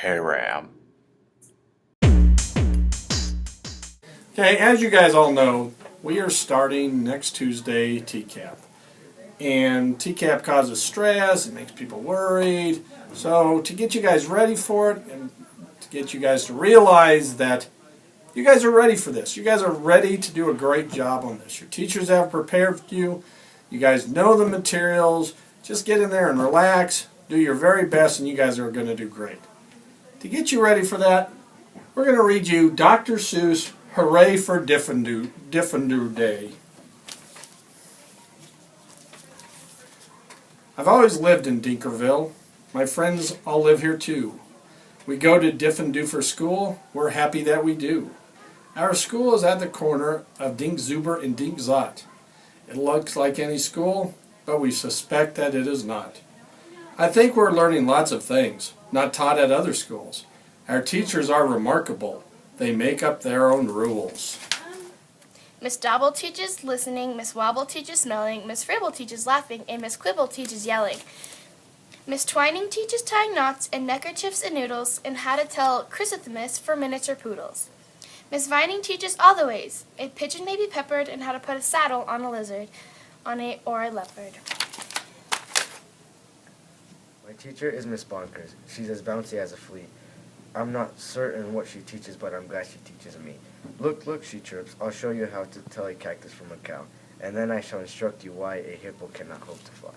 KRAM. Okay, as you guys all know, we are starting next Tuesday TCAP. And TCAP causes stress, it makes people worried. So to get you guys ready for it and to get you guys to realize that you guys are ready for this. You guys are ready to do a great job on this. Your teachers have prepared you. You guys know the materials. Just get in there and relax. Do your very best and you guys are going to do great. To get you ready for that, we're going to read you Dr. Seuss' Hooray for Diffin' Day. I've always lived in Dinkerville. My friends all live here too. We go to Diffin' School. We're happy that we do. Our school is at the corner of Dinkzuber and Dinkzot. It looks like any school, but we suspect that it is not. I think we're learning lots of things, not taught at other schools. Our teachers are remarkable. They make up their own rules. Miss Dobble teaches listening, Miss Wobble teaches smelling, Miss Fribble teaches laughing, and Miss Quibble teaches yelling. Miss Twining teaches tying knots and neckerchiefs and noodles and how to tell chrysanthemums for miniature poodles. Miss Vining teaches all the ways. A pigeon may be peppered and how to put a saddle on a lizard, or a leopard. My teacher is Miss Bonkers. She's as bouncy as a flea. I'm not certain what she teaches, but I'm glad she teaches me. Look, look, she chirps. I'll show you how to tell a cactus from a cow, and then I shall instruct you why a hippo cannot hope to fly.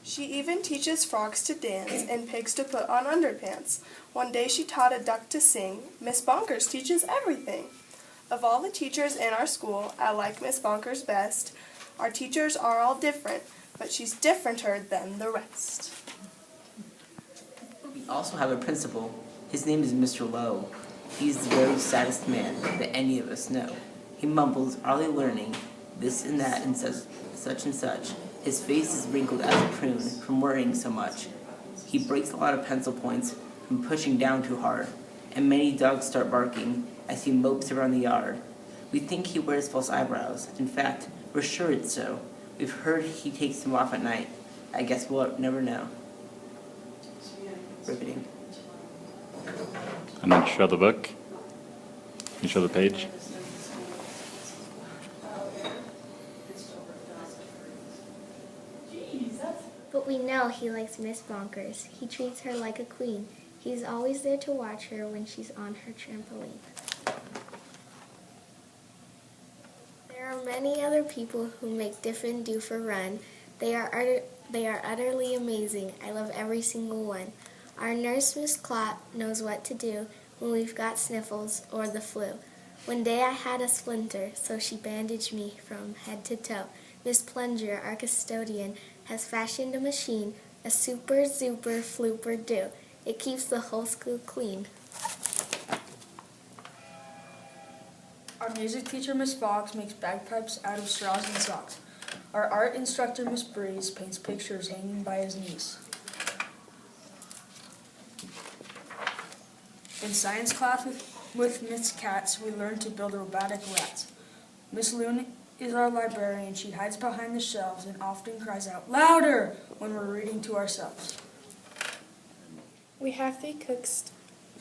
She even teaches frogs to dance and pigs to put on underpants. One day she taught a duck to sing. Miss Bonkers teaches everything. Of all the teachers in our school, I like Miss Bonkers best. Our teachers are all different, but she's differenter than the rest. We also have a principal. His name is Mr. Lowe. He's the very saddest man that any of us know. He mumbles, "Are they learning?" This and that and such and such. His face is wrinkled as a prune from worrying so much. He breaks a lot of pencil points from pushing down too hard, and many dogs start barking as he mopes around the yard. We think he wears false eyebrows. In fact, we're sure it's so. We've heard he takes them off at night. I guess we'll never know. Riveting. And then show the book. You show the page. But we know he likes Miss Bonkers. He treats her like a queen. He's always there to watch her when she's on her trampoline. There are many other people who make Diffin' Doofer run. They are utterly amazing. I love every single one. Our nurse, Miss Clot, knows what to do when we've got sniffles or the flu. One day I had a splinter, so she bandaged me from head to toe. Miss Plunger, our custodian, has fashioned a machine, a super zuper flooper do. It keeps the whole school clean. Our music teacher, Miss Fox, makes bagpipes out of straws and socks. Our art instructor, Miss Breeze, paints pictures hanging by his knees. In science class with Miss Katz, we learned to build robotic rats. Miss Loon is our librarian. She hides behind the shelves and often cries out, "Louder!" when we're reading to ourselves. We have 3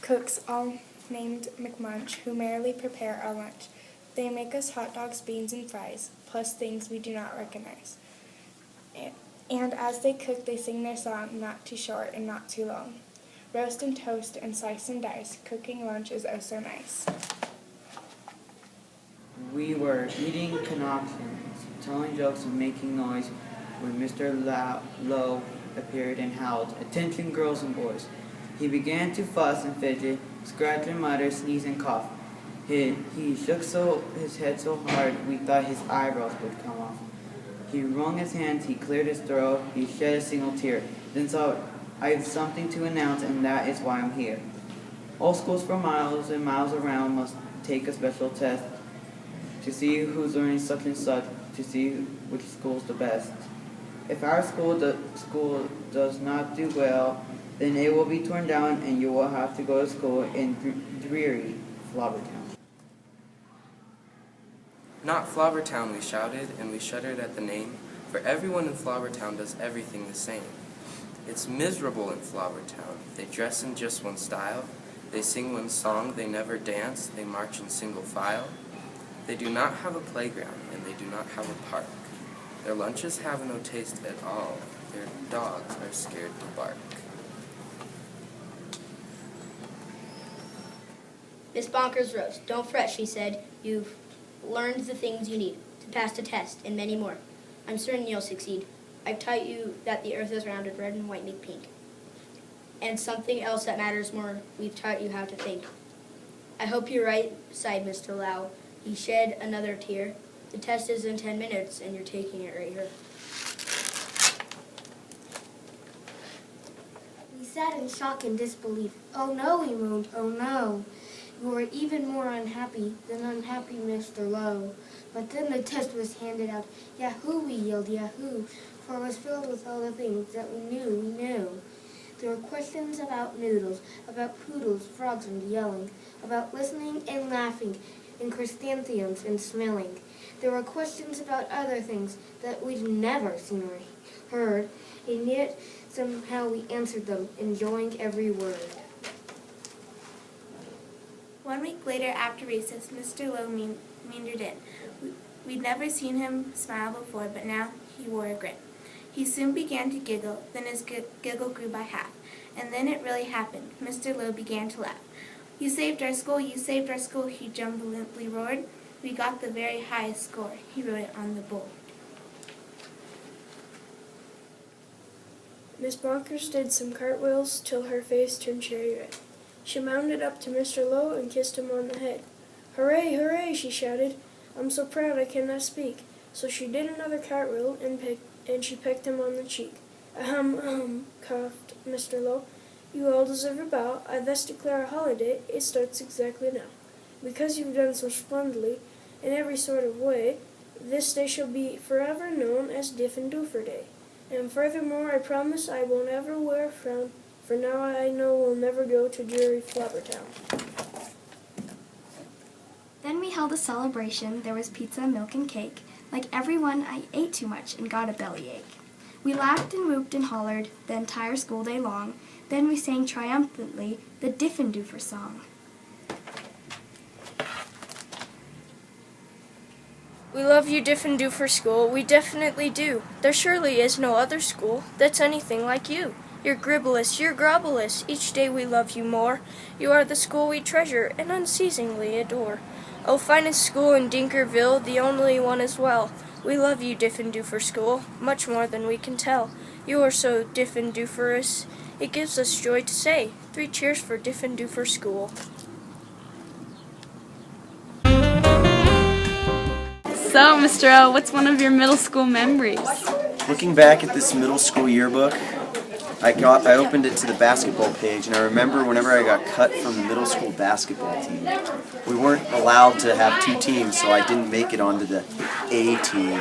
cooks all named McMunch, who merrily prepare our lunch. They make us hot dogs, beans, and fries, plus things we do not recognize. And as they cook, they sing their song, not too short and not too long. Roast and toast and slice and dice, cooking lunch is oh so nice. We were eating conoctions, telling jokes and making noise when Mr. Lowe appeared and howled, "Attention, girls and boys." He began to fuss and fidget, scratch and mutter, sneeze and cough. He shook his head so hard we thought his eyebrows would come off. He wrung his hands, he cleared his throat, he shed a single tear, then thought, "I've something to announce, and that is why I'm here. All schools for miles and miles around must take a special test to see who's learning such and such, to see which school's the best. If our school does not do well, then it will be torn down and you will have to go to school in dreary Flobbertown." "Not Flobbertown," we shouted, and we shuddered at the name, for everyone in Flobbertown does everything the same. It's miserable in Flowertown. They dress in just one style. They sing one song, they never dance, they march in single file. They do not have a playground, and they do not have a park. Their lunches have no taste at all. Their dogs are scared to bark. Miss Bonkers rose. Don't fret, she said. You've learned the things you need to pass the test and many more. I'm certain you'll succeed. I've taught you that the earth is rounded, red and white make pink. And something else that matters more, we've taught you how to think. I hope you're right, sighed Mr. Lau. He shed another tear. The test is in 10 minutes, and you're taking it right here. We sat in shock and disbelief. Oh no, we moaned, oh no. We were even more unhappy than unhappy Mr. Lowe. But then the test was handed out. Yahoo, we yelled, Yahoo, for it was filled with all the things that we knew. There were questions about noodles, about poodles, frogs, and yelling, about listening and laughing, and chrysanthemums and smelling. There were questions about other things that we'd never seen or heard, and yet somehow we answered them, enjoying every word. 1 week later, after recess, Mr. Lowe meandered in. We'd never seen him smile before, but now he wore a grin. He soon began to giggle, then his giggle grew by half. And then it really happened. Mr. Lowe began to laugh. You saved our school, he jubilantly roared. We got the very highest score. He wrote it on the board. Miss Bonkers did some cartwheels till her face turned cherry red. She mounted up to Mr. Lowe and kissed him on the head. Hooray, hooray, she shouted. I'm so proud I cannot speak. So she did another cartwheel and she pecked him on the cheek. Ahem, coughed Mr. Lowe. You all deserve a bow. I thus declare a holiday. It starts exactly now. Because you've done so splendidly, in every sort of way, this day shall be forever known as Diff and Doofer Day. And furthermore, I promise I won't ever wear a frown, for now I know we'll never go to dreary Flabbertown. Then we held a celebration. There was pizza, milk, and cake. Like everyone, I ate too much and got a bellyache. We laughed and whooped and hollered the entire school day long. Then we sang triumphantly the Diff'n'Doofer song. We love you, Diff'n'Doofer School. We definitely do. There surely is no other school that's anything like you. You're gribbleless, you're grubbleless. Each day we love you more. You are the school we treasure and unceasingly adore. Oh, finest school in Dinkerville, the only one as well. We love you, Diff'n'Doofer School, much more than we can tell. You are so Diff'n'Dooferous, it gives us joy to say. 3 cheers for Diff'n'Doofer School. So, Mr. O, what's one of your middle school memories? Looking back at this middle school yearbook, I opened it to the basketball page, and I remember whenever I got cut from the middle school basketball team. We weren't allowed to have 2 teams, so I didn't make it onto the A team.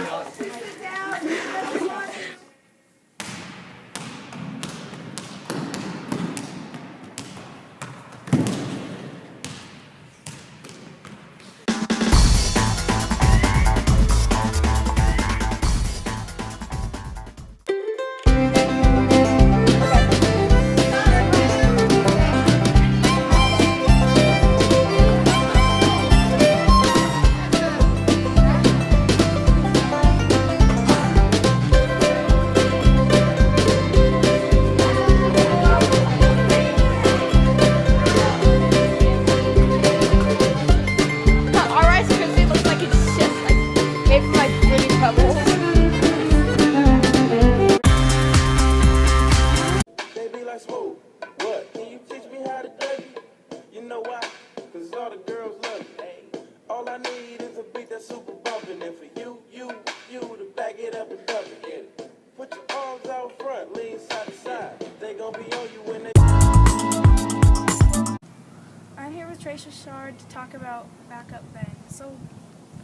I'm here with Tracy Shard to talk about Backup Ben. So,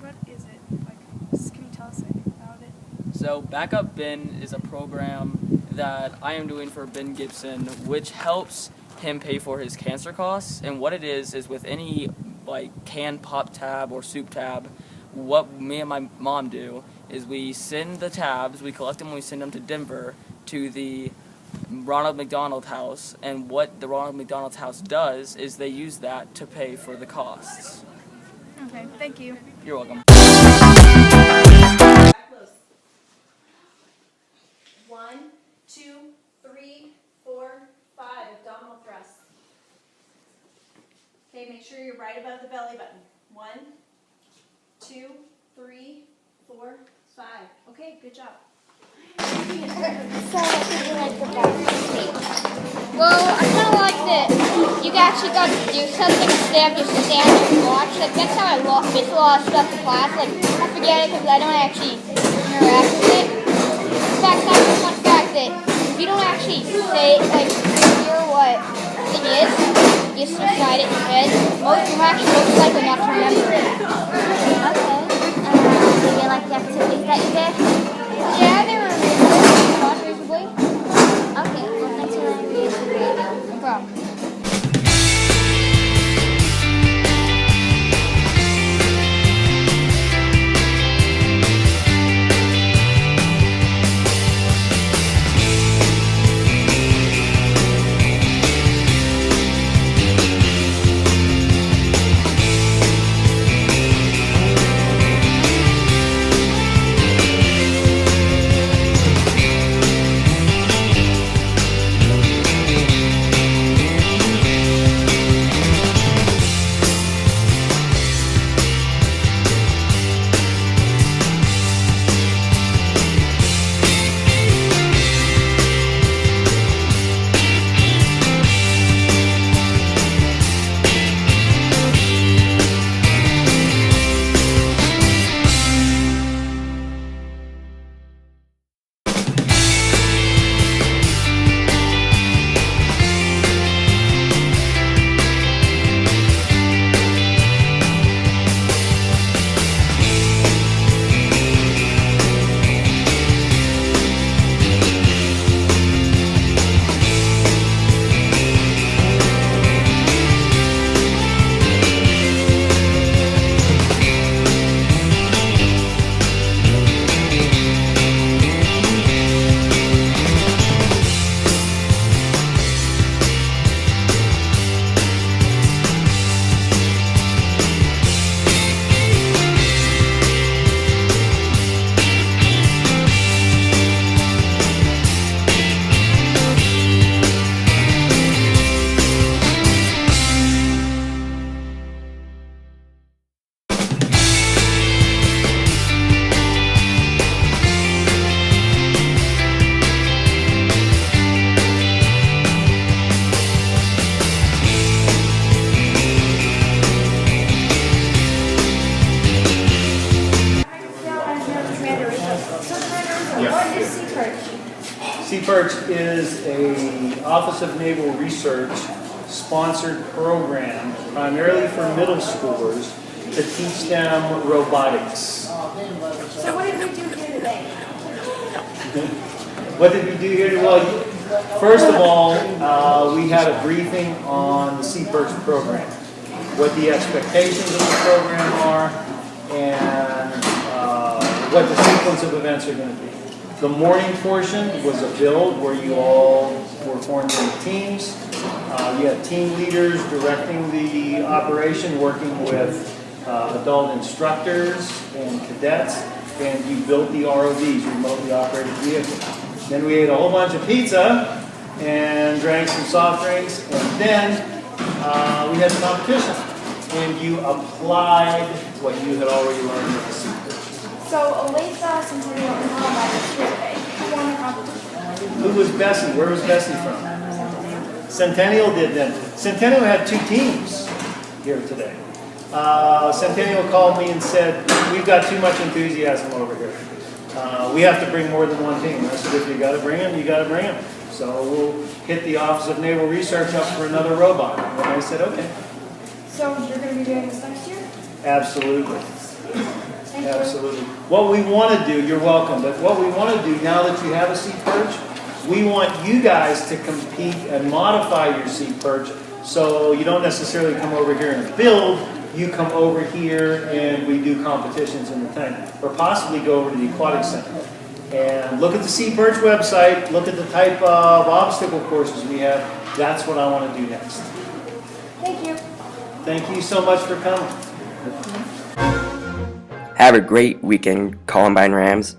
what is it? Can you tell us anything about it? So, Backup Ben is a program that I am doing for Ben Gibson, which helps him pay for his cancer costs. And what it is with any canned pop tab or soup tab, what me and my mom do is we send the tabs, we collect them, and we send them to Denver to the Ronald McDonald House, and what the Ronald McDonald House does is they use that to pay for the costs. Okay, thank you. You're welcome. 1, 2, 3, 4, 5 abdominal thrusts. Okay, make sure you're right above the belly button. 1, 2, 3, 4, 5. Okay, good job. Well, I kind of like that you actually got to do something instead of just stand there and watch. Like, that's how I miss a lot of stuff in class. Like, I forget it because I don't actually interact with it. In fact, that's the fun fact that if you don't actually say, like, hear what the thing is, you just recite it in your head, most of them actually looks like enough to remember it. Okay. Do you like the activities that you did? Yeah, they were reasonably. Okay, well, thanks for letting me use the radio. No problem. Perch is a Office of Naval Research sponsored program primarily for middle schoolers to teach them robotics. So what did we do here today? What did we do here? Well, first of all, we had a briefing on the Sea Perch program, what the expectations of the program are, and what the sequence of events are going to be. The morning portion was a build where you all were formed into teams. You had team leaders directing the operation, working with adult instructors and cadets, and you built the ROVs, remotely operated vehicles. Then we ate a whole bunch of pizza and drank some soft drinks, and then we had the competition. And you applied what you had already learned with the Sea Perch. So Olathe, Centennial, and Columbine was here today. Who won the competition? Who was Bessie? Where was Bessie from? Centennial did then. Centennial had two teams here today. Centennial called me and said, we've got too much enthusiasm over here. We have to bring more than one team. I said, if you got to bring them, you got to bring them. So we'll hit the Office of Naval Research up for another robot. And I said, okay. So you're going to be doing this next year? Absolutely. Absolutely. What we want to do, you're welcome, but what we want to do now that you have a Sea Perch, we want you guys to compete and modify your Sea Perch so you don't necessarily come over here and build, you come over here and we do competitions in the tank, or possibly go over to the aquatic center. and look at the Sea Perch website, look at the type of obstacle courses we have. That's what I want to do next. Thank you. Thank you so much for coming. Have a great weekend, Columbine Rams.